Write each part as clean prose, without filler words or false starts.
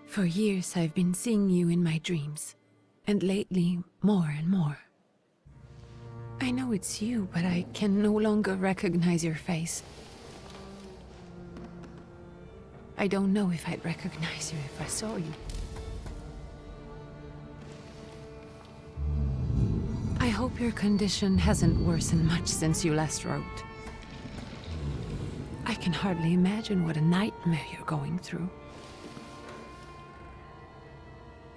For years I've been seeing you in my dreams, and lately more and more. I know it's you, but I can no longer recognize your face. I don't know if I'd recognize you if I saw you. I hope your condition hasn't worsened much since you last wrote. I can hardly imagine what a nightmare you're going through.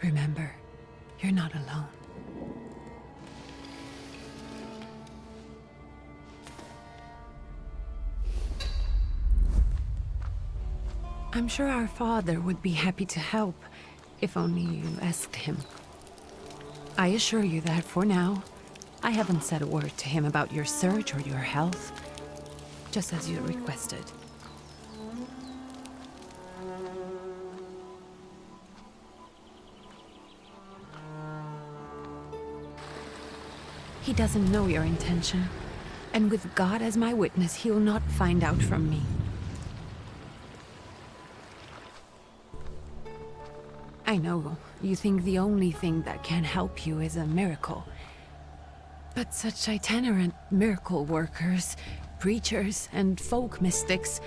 Remember, you're not alone. I'm sure our father would be happy to help, if only you asked him. I assure you that for now, I haven't said a word to him about your search or your health, just as you requested. He doesn't know your intention, and with God as my witness, he'll not find out from me. I know you think the only thing that can help you is a miracle. But such itinerant miracle workers, preachers, and folk mystics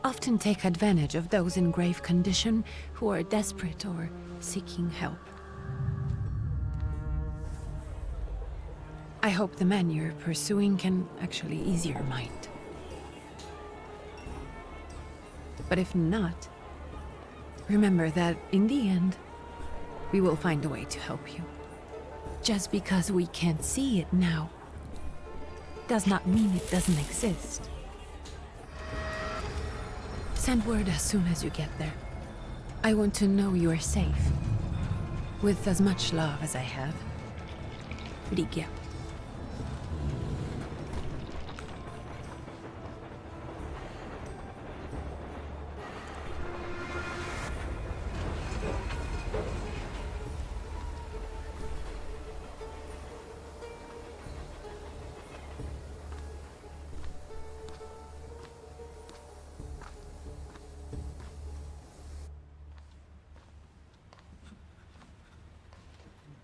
often take advantage of those in grave condition who are desperate or seeking help. I hope the man you're pursuing can actually ease your mind. But if not, remember that in the end, we will find a way to help you. Just because we can't see it now, does not mean it doesn't exist. Send word as soon as you get there. I want to know you are safe. With as much love as I have. Ligia.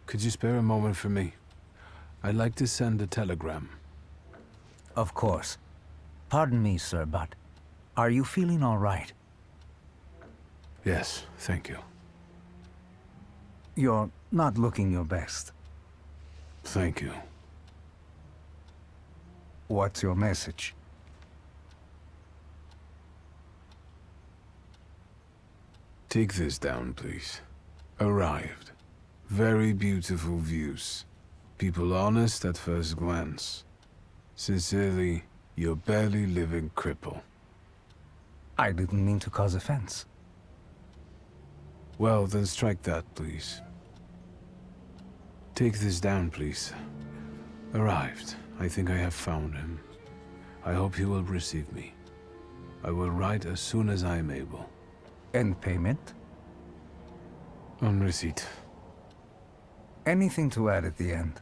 Could you spare a moment for me? I'd like to send a telegram. Of course. Pardon me, sir, but are you feeling all right? Yes, thank you. You're not looking your best. Thank you. What's your message? Take this down, please. Arrived. Very beautiful views. People honest at first glance. Sincerely, your barely living cripple. I didn't mean to cause offense. Well, then strike that, please. Take this down, please. Arrived. I think I have found him. I hope he will receive me. I will write as soon as I am able. And payment? On receipt. Anything to add at the end?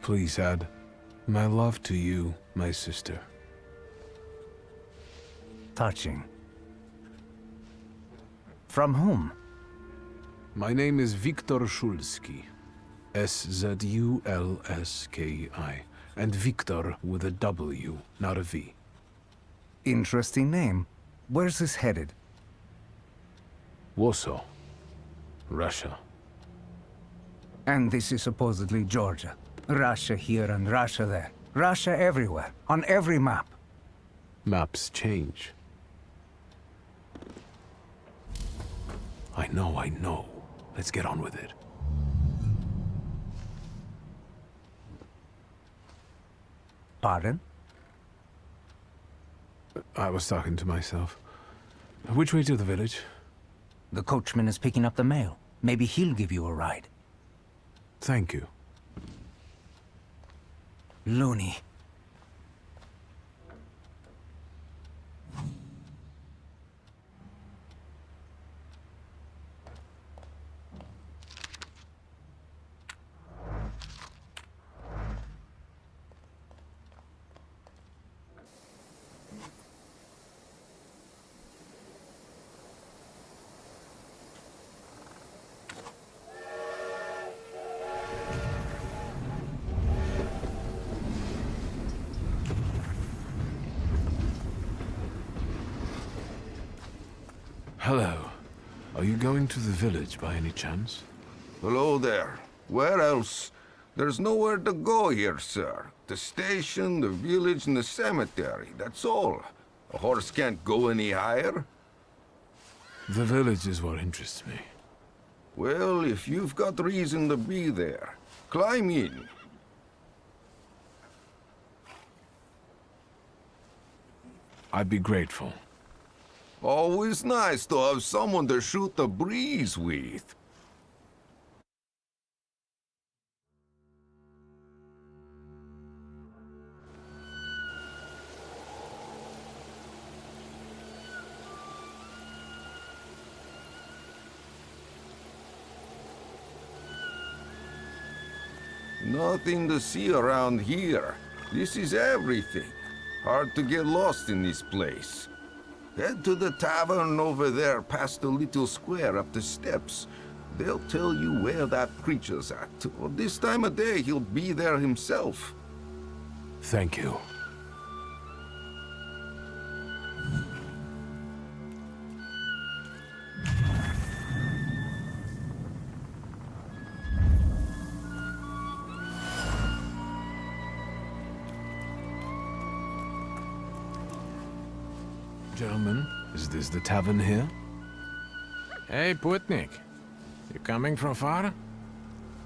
Please add, my love to you, my sister. Touching. From whom? My name is Viktor Szulski. S-Z-U-L-S-K-I. And Victor with a W, not a V. Interesting name. Where's this headed? Warsaw. Russia. And this is supposedly Georgia. Russia here and Russia there. Russia everywhere, on every map. Maps change. I know. Let's get on with it. Pardon? I was talking to myself. Which way to the village? The coachman is picking up the mail. Maybe he'll give you a ride. Thank you. Loony. Hello. Are you going to the village by any chance? Hello there. Where else? There's nowhere to go here, sir. The station, the village, and the cemetery, that's all. A horse can't go any higher. The village is what interests me. Well, if you've got reason to be there, climb in. I'd be grateful. Always nice to have someone to shoot the breeze with. Nothing to see around here. This is everything. Hard to get lost in this place. Head to the tavern over there past the little square up the steps. They'll tell you where that creature's at. Well, this time of day, he'll be there himself. Thank you. Gentlemen, is this the tavern here? Hey, Putnik. You coming from far?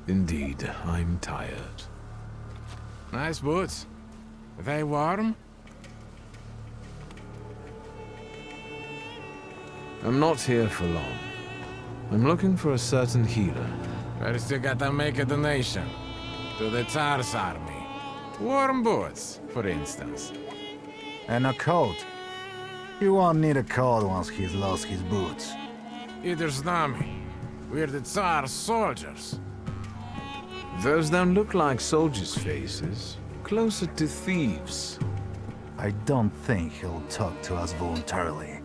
Indeed, I'm tired. Nice boots. Are they warm? I'm not here for long. I'm looking for a certain healer. First you gotta make a donation. To the Tsar's army. Warm boots, for instance. And a coat. You won't need a coat once he's lost his boots. Either Znami. We're the Tsar's soldiers. Those don't look like soldiers' faces. Closer to thieves. I don't think he'll talk to us voluntarily.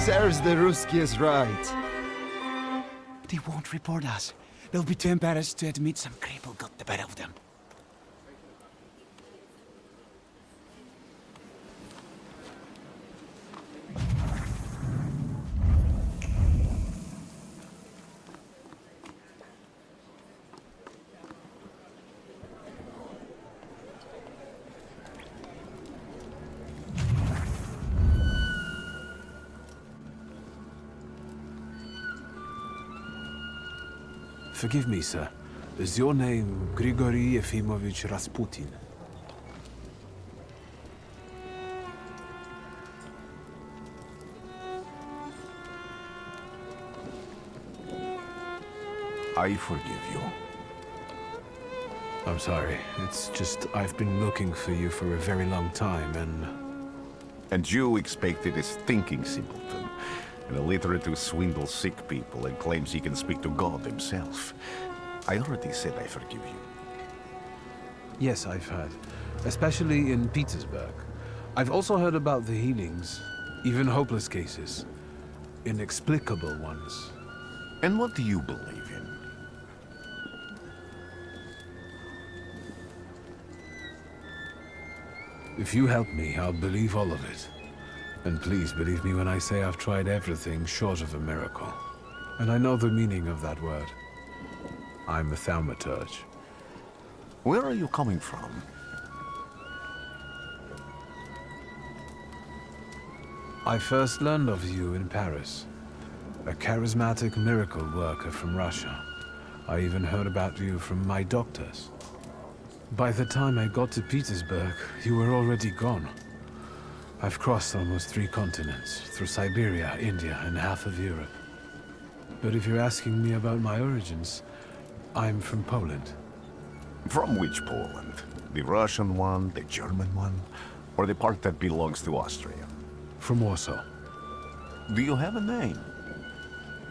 There's the Ruski is right. They won't report us. They'll be too embarrassed to admit some cripple got the better of them. Forgive me, sir. Is your name Grigory Yefimovich Rasputin? I forgive you. I'm sorry. It's just I've been looking for you for a very long time, And you expected a thinking simpleton, an illiterate who swindles sick people and claims he can speak to God himself. I already said I forgive you. Yes, I've heard. Especially in Petersburg. I've also heard about the healings, even hopeless cases. Inexplicable ones. And what do you believe in? If you help me, I'll believe all of it. And please believe me when I say I've tried everything short of a miracle. And I know the meaning of that word. I'm a Thaumaturge. Where are you coming from? I first learned of you in Paris. A charismatic miracle worker from Russia. I even heard about you from my doctors. By the time I got to Petersburg, you were already gone. I've crossed almost 3 continents, through Siberia, India, and half of Europe. But if you're asking me about my origins, I'm from Poland. From which Poland? The Russian one, the German one, or the part that belongs to Austria? From Warsaw. Do you have a name?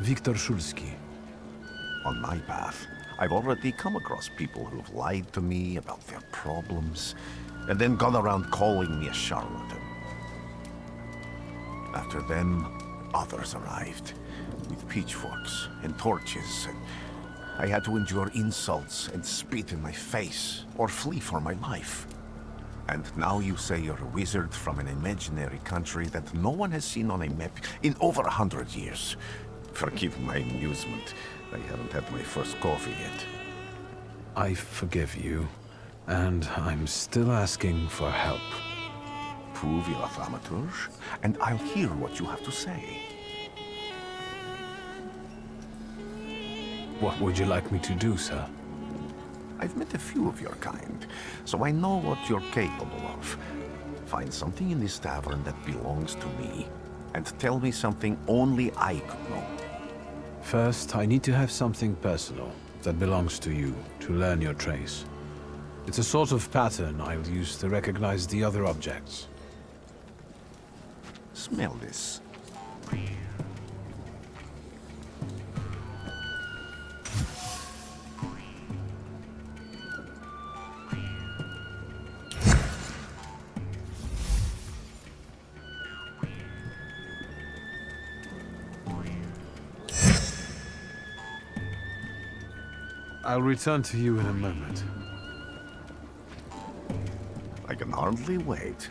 Wiktor Szulski. On my path, I've already come across people who've lied to me about their problems, and then gone around calling me a charlatan. After them, others arrived, with pitchforks and torches, and I had to endure insults and spit in my face, or flee for my life. And now you say you're a wizard from an imaginary country that no one has seen on a map in over 100 years. Forgive my amusement. I haven't had my first coffee yet. I forgive you, and I'm still asking for help. Prove you're a Thaumaturge, and I'll hear what you have to say. What would you like me to do, sir? I've met a few of your kind, so I know what you're capable of. Find something in this tavern that belongs to me, and tell me something only I could know. First, I need to have something personal that belongs to you to learn your trace. It's a sort of pattern I'll use to recognize the other objects. Smell this. I'll return to you in a moment. I can hardly wait.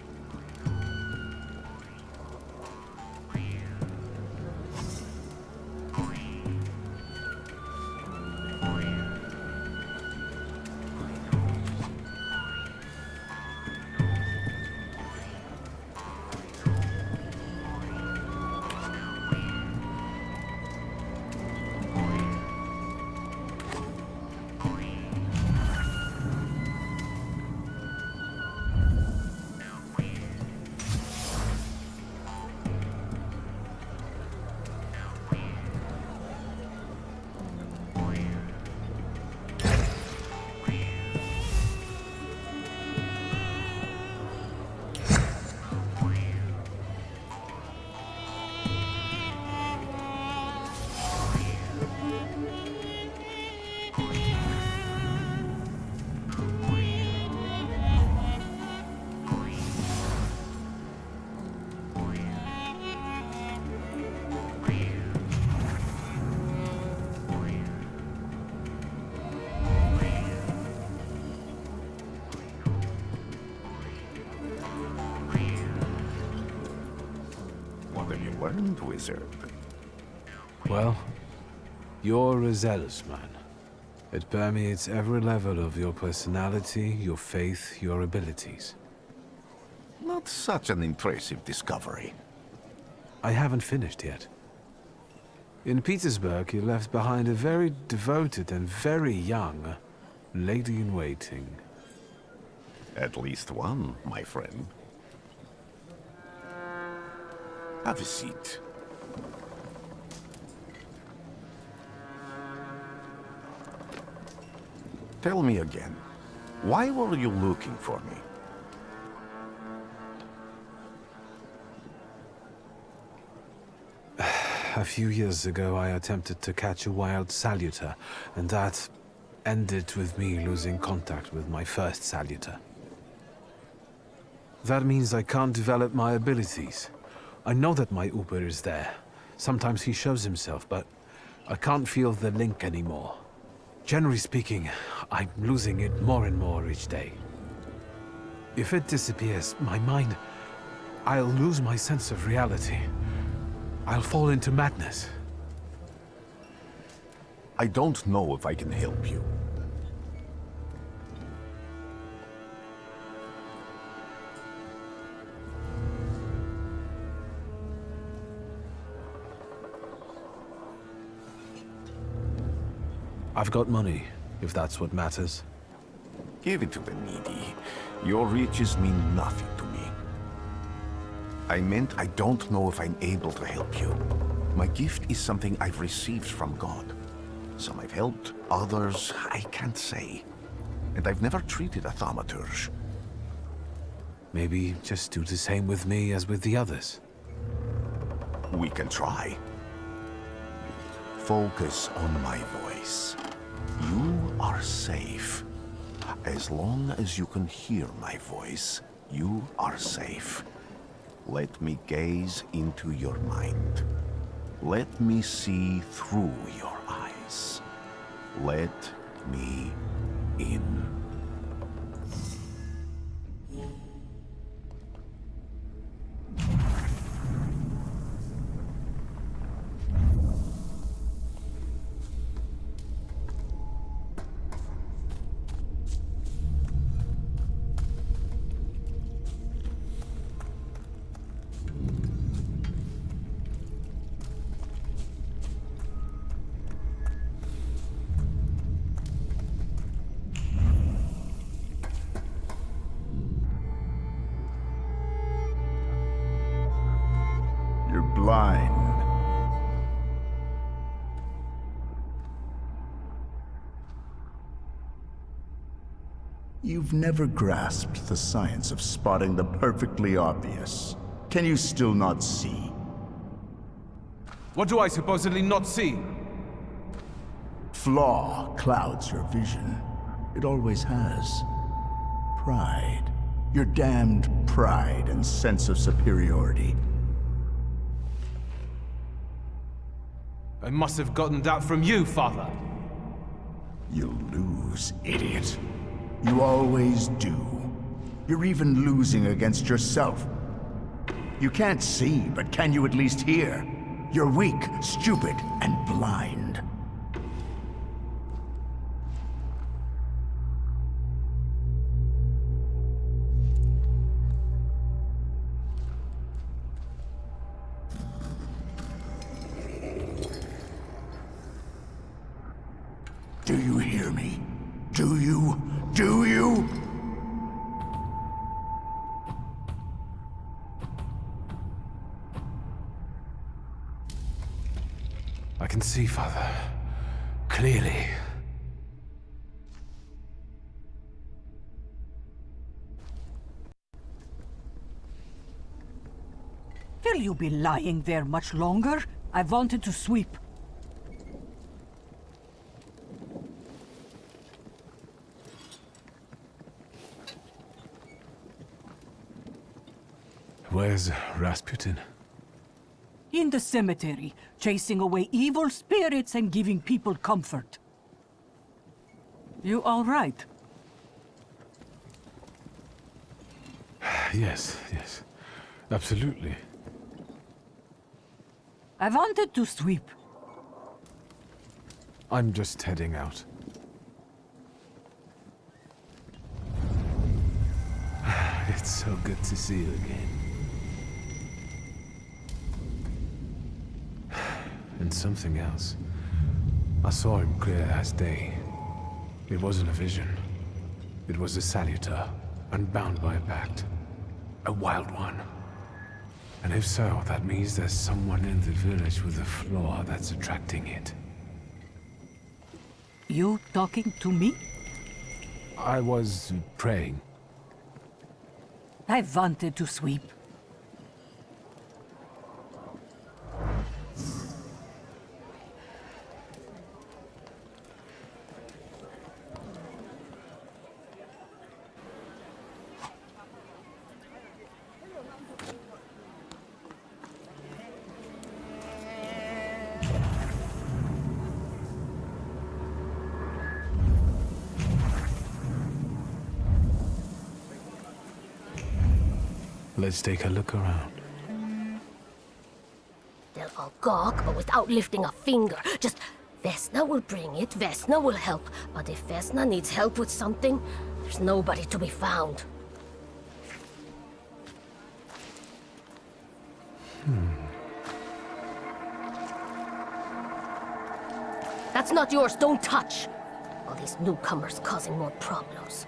What have you learned, wizard? Well, you're a zealous man. It permeates every level of your personality, your faith, your abilities. Not such an impressive discovery. I haven't finished yet. In Petersburg, you left behind a very devoted and very young lady-in-waiting. At least one, my friend. Have a seat. Tell me again, why were you looking for me? A few years ago, I attempted to catch a wild saluter, and that ended with me losing contact with my first saluter. That means I can't develop my abilities. I know that my Uber is there. Sometimes he shows himself, but I can't feel the link anymore. Generally speaking, I'm losing it more and more each day. If it disappears, my mind... I'll lose my sense of reality. I'll fall into madness. I don't know if I can help you. I've got money, if that's what matters. Give it to the needy. Your riches mean nothing to me. I meant I don't know if I'm able to help you. My gift is something I've received from God. Some I've helped, others I can't say. And I've never treated a thaumaturge. Maybe just do the same with me as with the others. We can try. Focus on my voice. You are safe. As long as you can hear my voice, you are safe. Let me gaze into your mind. Let me see through your eyes. Let me in. Blind. You've never grasped the science of spotting the perfectly obvious. Can you still not see? What do I supposedly not see? Flaw clouds your vision. It always has. Pride. Your damned pride and sense of superiority. I must have gotten that from you, Father. You'll lose, idiot. You always do. You're even losing against yourself. You can't see, but can you at least hear? You're weak, stupid, and blind. Do you hear me? Do you? Do you? I can see, Father. Clearly. Will you be lying there much longer? I wanted to sweep. Where's Rasputin? In the cemetery, chasing away evil spirits and giving people comfort. You all right? Yes, absolutely. I wanted to sweep. I'm just heading out. It's so good to see you again. And something else. I saw him clear as day. It wasn't a vision. It was a saluter, unbound by a pact. A wild one. And if so, that means there's someone in the village with a flaw that's attracting it. You talking to me? I was praying. I wanted to sweep. Let's take a look around. They'll all gawk, but without lifting a finger. Just, Vesna will bring it, Vesna will help. But if Vesna needs help with something, there's nobody to be found. That's not yours, don't touch! All these newcomers causing more problems.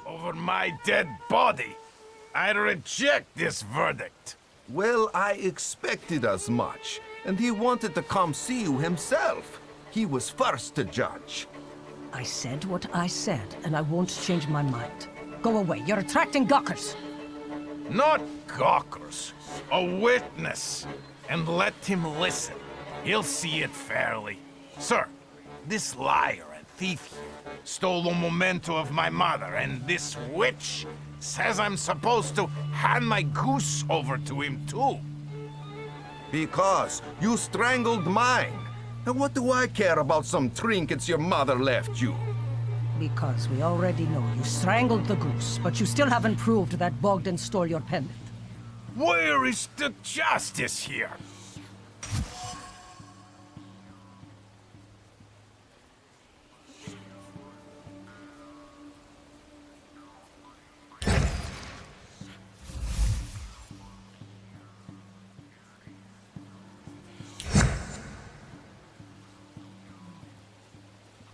Over my dead body! I reject this verdict! Well, I expected as much, and he wanted to come see you himself. He was first to judge. I said what I said, and I won't change my mind. Go away, you're attracting gawkers! Not gawkers, a witness. And let him listen. He'll see it fairly. Sir, this liar and thief here stole a memento of my mother, and this witch says I'm supposed to hand my goose over to him too. Because you strangled mine. And what do I care about some trinkets your mother left you? Because we already know you strangled the goose, but you still haven't proved that Bogdan stole your pendant. Where is the justice here?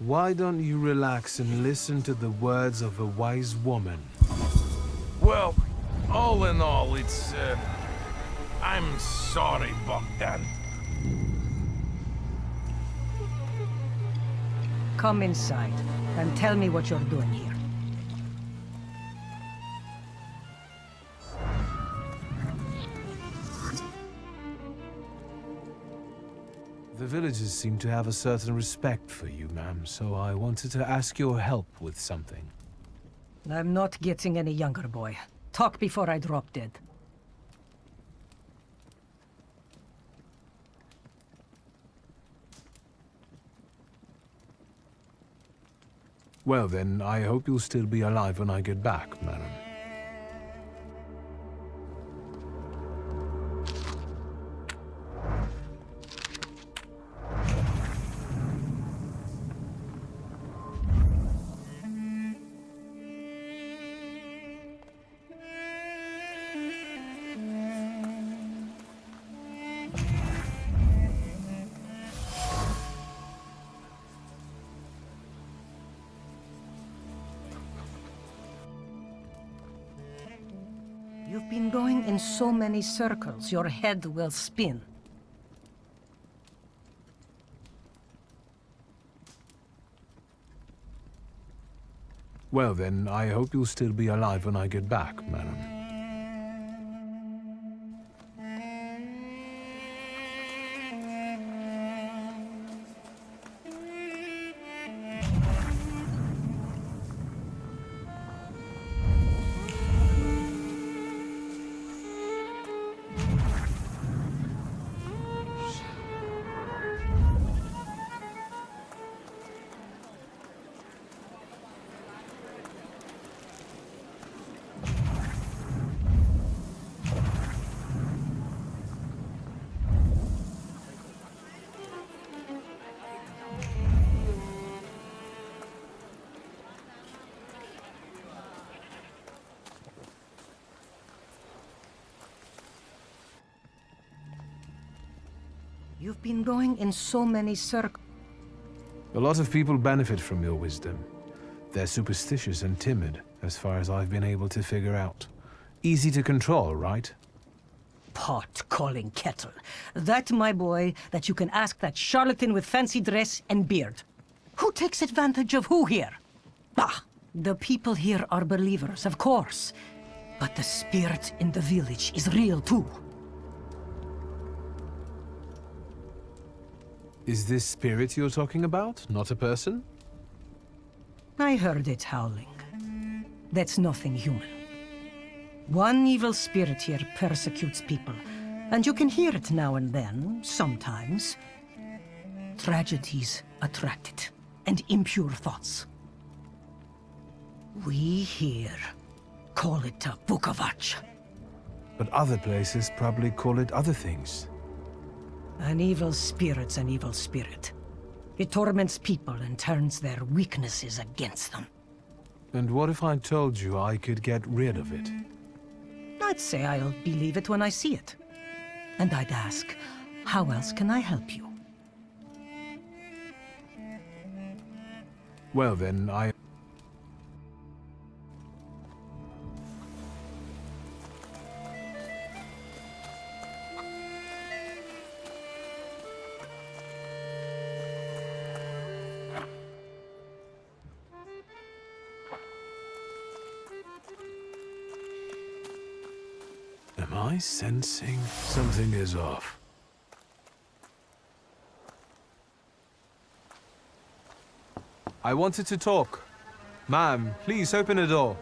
Why don't you relax and listen to the words of a wise woman? Well, all in all, it's, I'm sorry, Bogdan. Come inside, and tell me what you're doing here. The villagers seem to have a certain respect for you, ma'am, so I wanted to ask your help with something. I'm not getting any younger, boy. Talk before I drop dead. Well then, I hope you'll still be alive when I get back, madam. You've been going in so many circles, your head will spin. Well then, I hope you'll still be alive when I get back, madam. You've been going in so many circles. A lot of people benefit from your wisdom. They're superstitious and timid, as far as I've been able to figure out. Easy to control, right? Pot calling kettle. That, my boy, that you can ask that charlatan with fancy dress and beard. Who takes advantage of who here? Bah! The people here are believers, of course. But the spirit in the village is real too. Is this spirit you're talking about, not a person? I heard it howling. That's nothing human. One evil spirit here persecutes people, And you can hear it now and then, sometimes. Tragedies attract it, and impure thoughts. We here call it a Vukovac. But other places probably call it other things. An evil spirit's an evil spirit. It torments people and turns their weaknesses against them. And what if I told you I could get rid of it? I'd say I'll believe it when I see it. And I'd ask, how else can I help you? Well then, Am I sensing something is off? I wanted to talk. Ma'am, please open the door.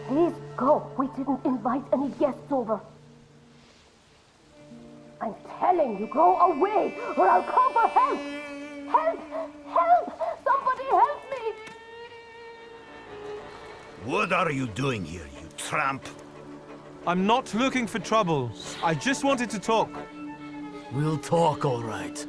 Please go. We didn't invite any guests over. I'm telling you, go away, or I'll call for help! Help! Help! Somebody help me! What are you doing here, you tramp? I'm not looking for trouble. I just wanted to talk. We'll talk, all right.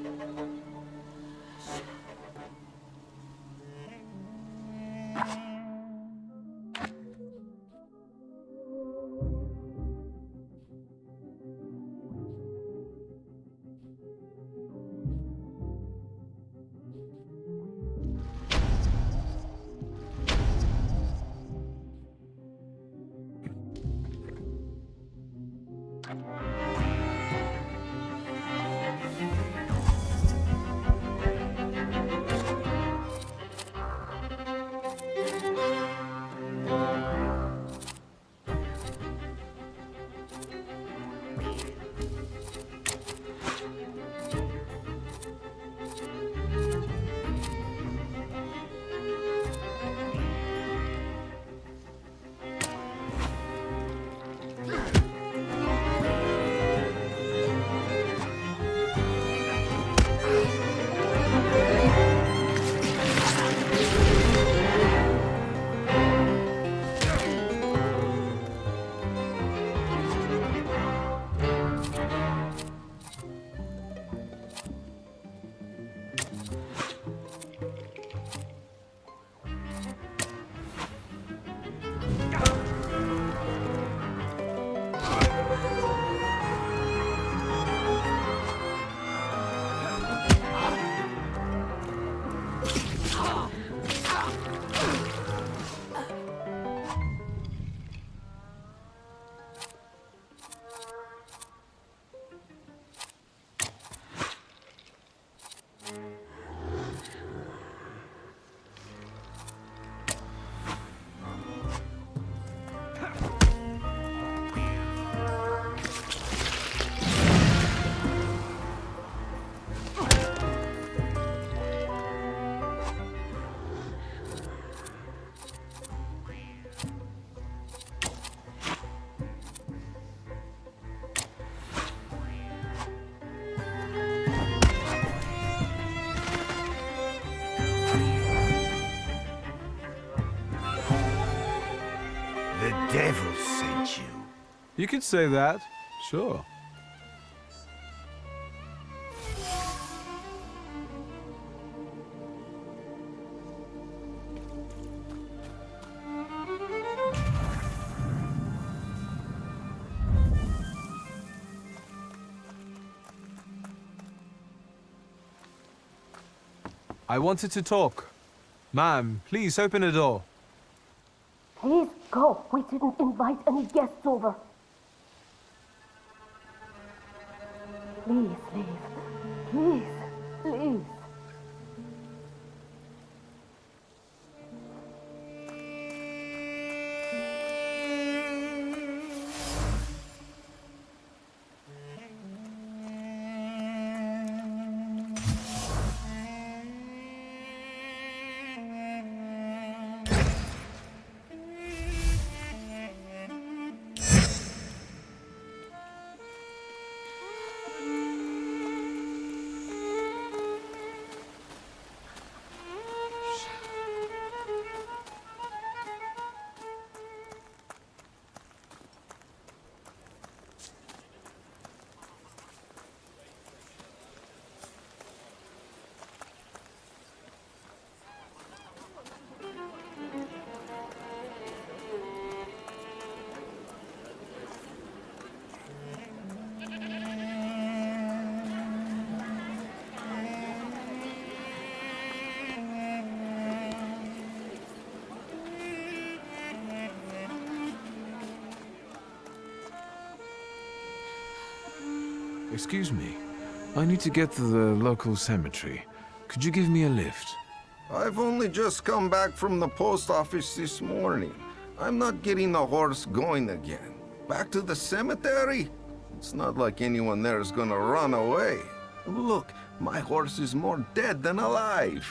Devil sent you. You could say that, sure. I wanted to talk. Ma'am, please open the door. Please go. We didn't invite any guests over. Please leave. Please, please. Excuse me. I need to get to the local cemetery. Could you give me a lift? I've only just come back from the post office this morning. I'm not getting the horse going again. Back to the cemetery? It's not like anyone there is gonna run away. Look, my horse is more dead than alive.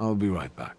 I'll be right back.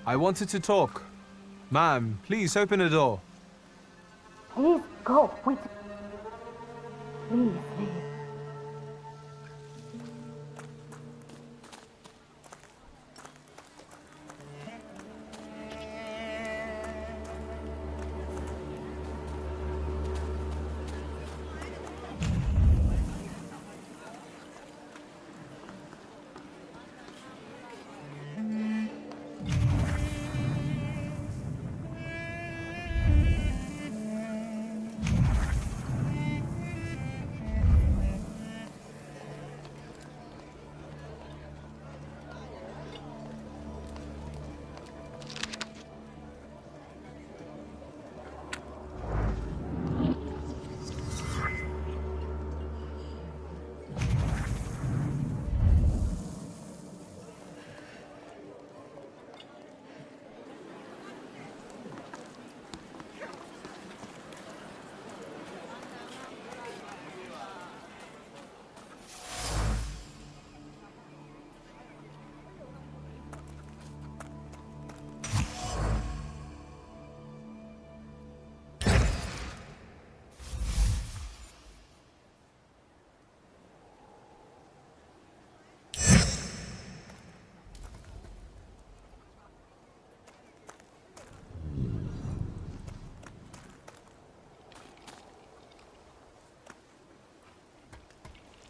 I wanted to talk. Ma'am, please open the door. Please go. Wait. Please, please.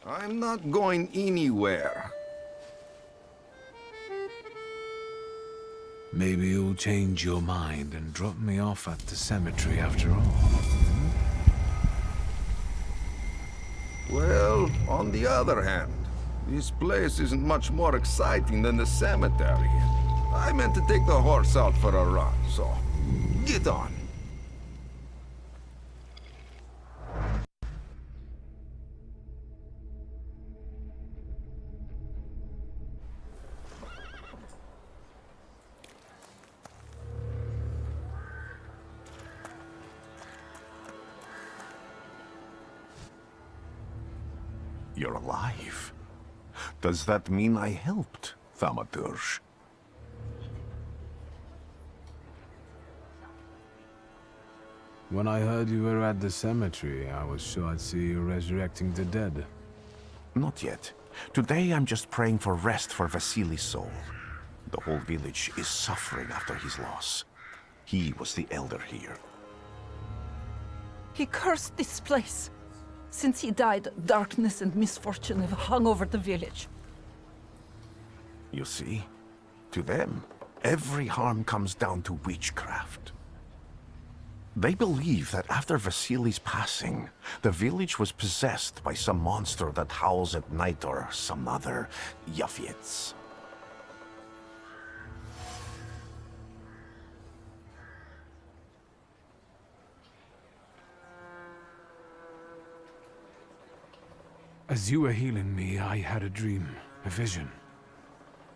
I'm not going anywhere. Maybe you'll change your mind and drop me off at the cemetery after all. Well, on the other hand, this place isn't much more exciting than the cemetery. I meant to take the horse out for a run, so get on. You're alive. Does that mean I helped, Thaumaturge? When I heard you were at the cemetery, I was sure I'd see you resurrecting the dead. Not yet. Today I'm just praying for rest for Vasily's soul. The whole village is suffering after his loss. He was the elder here. He cursed this place. Since he died, darkness and misfortune have hung over the village. You see, to them, every harm comes down to witchcraft. They believe that after Vasily's passing, the village was possessed by some monster that howls at night or some other Yafits. As you were healing me, I had a dream, a vision.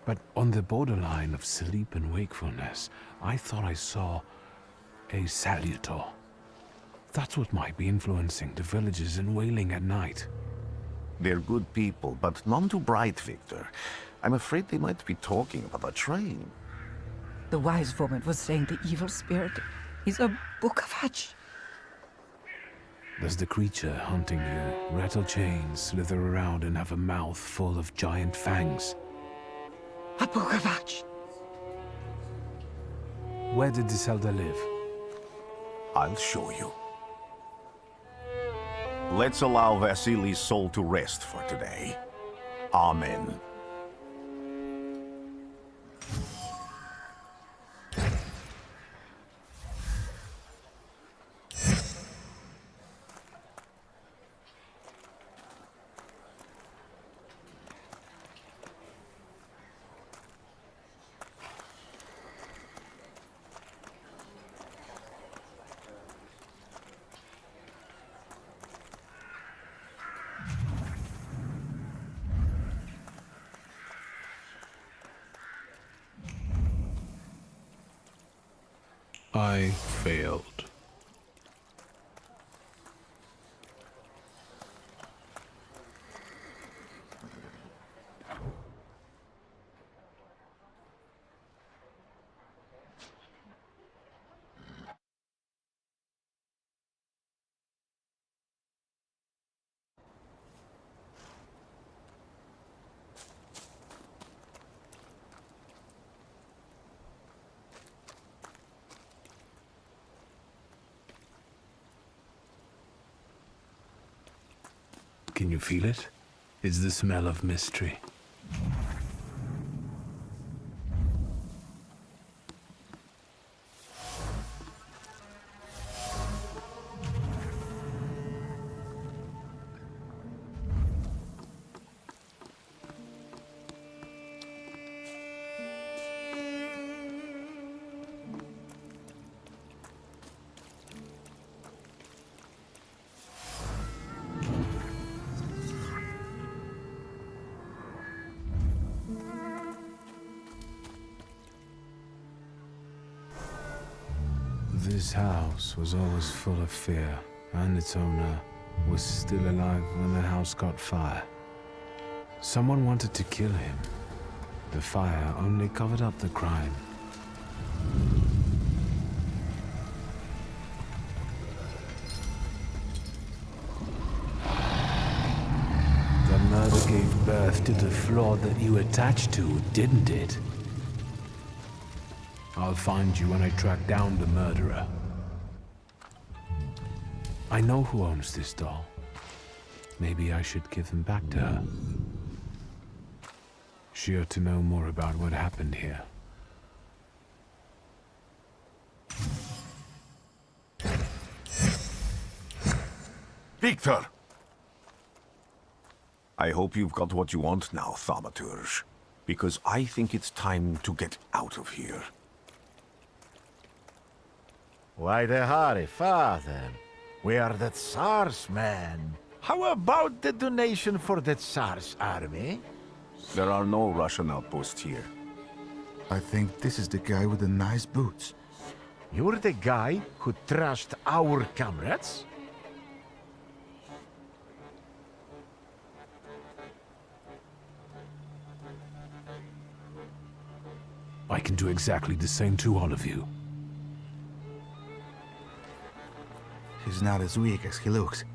But on the borderline of sleep and wakefulness, I thought I saw a salutor. That's what might be influencing the villagers in Wailing at night. They're good people, but none too bright, Victor. I'm afraid they might be talking about a train. The wise woman was saying the evil spirit is a book of hatch. Does the creature hunting you rattle chains, slither around, and have a mouth full of giant fangs? A book of hatch. Where did this elder live? I'll show you. Let's allow Vasily's soul to rest for today. Amen. I failed. Can you feel it? It's the smell of mystery. This house was always full of fear, and its owner was still alive when the house caught fire. Someone wanted to kill him. The fire only covered up the crime. The murder gave birth to the flaw that you attached to, didn't it? I'll find you when I track down the murderer. I know who owns this doll. Maybe I should give him back to her. She ought to know more about what happened here. Victor! I hope you've got what you want now, Thaumaturge. Because I think it's time to get out of here. Why the hurry, father? We are the Tsar's men. How about the donation for the Tsar's army? There are no Russian outposts here. I think this is the guy with the nice boots. You're the guy who trashed our comrades? I can do exactly the same to all of you. He's not as weak as he looks.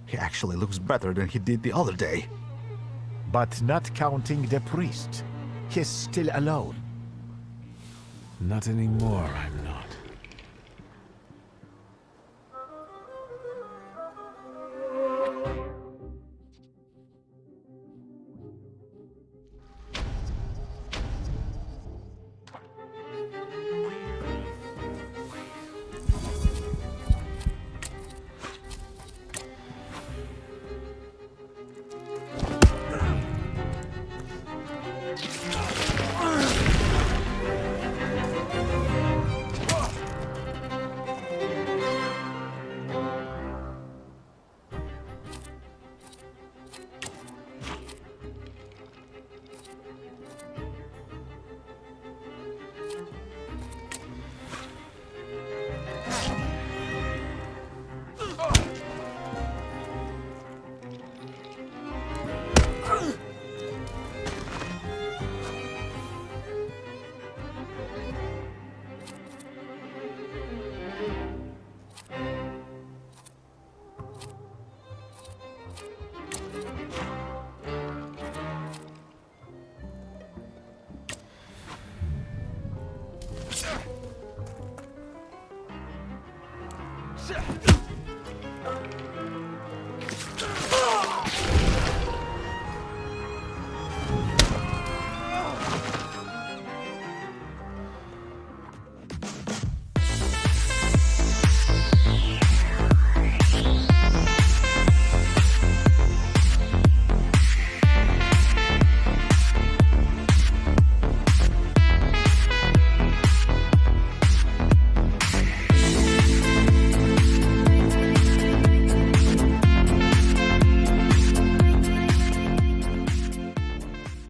He actually looks better than he did the other day. But not counting the priest. He's still alone. Not anymore, I'm not.